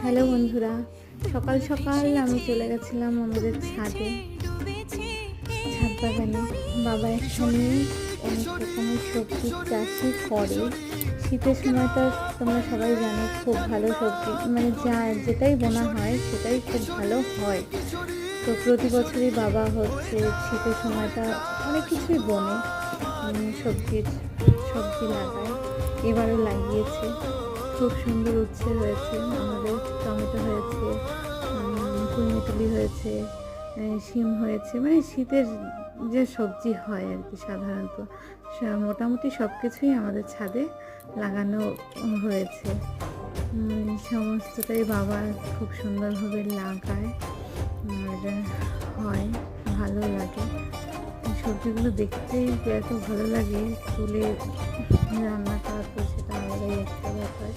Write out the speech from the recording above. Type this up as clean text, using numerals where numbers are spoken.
Hello বন্ধুরা, সকাল সকাল আমি চলে গেছিলাম আমাদের ছাদ বাগানে। বাবা এখানে অনেক রকমের সবজি চাষই করে। শীতের সময়টা তোমরা সবাই জানো, খুব ভালো সবজি, মানে যেটাই বোনা হয় সেটাই খুব ভালো হয়। তো প্রতি বছরই বাবা শীতের সময়টা অনেক কিছুই বোনে, সবজি লাগায়। এবারও লাগিয়েছে, খুব সুন্দর উচ্ছে হয়েছে, আমাদের টমেটো হয়েছে, কুইমিটুলি হয়েছে, শিম হয়েছে। মানে শীতের যে সবজি হয় আর কি, সাধারণত মোটামুটি সব কিছুই আমাদের ছাদে লাগানো হয়েছে। সমস্তটাই বাবা খুব সুন্দরভাবে লাগায় আর হয়, ভালো লাগে। সবজিগুলো দেখতেই এত ভালো লাগে, তুলে রান্না করা তো সেটা আলাদাই একটা ব্যাপার।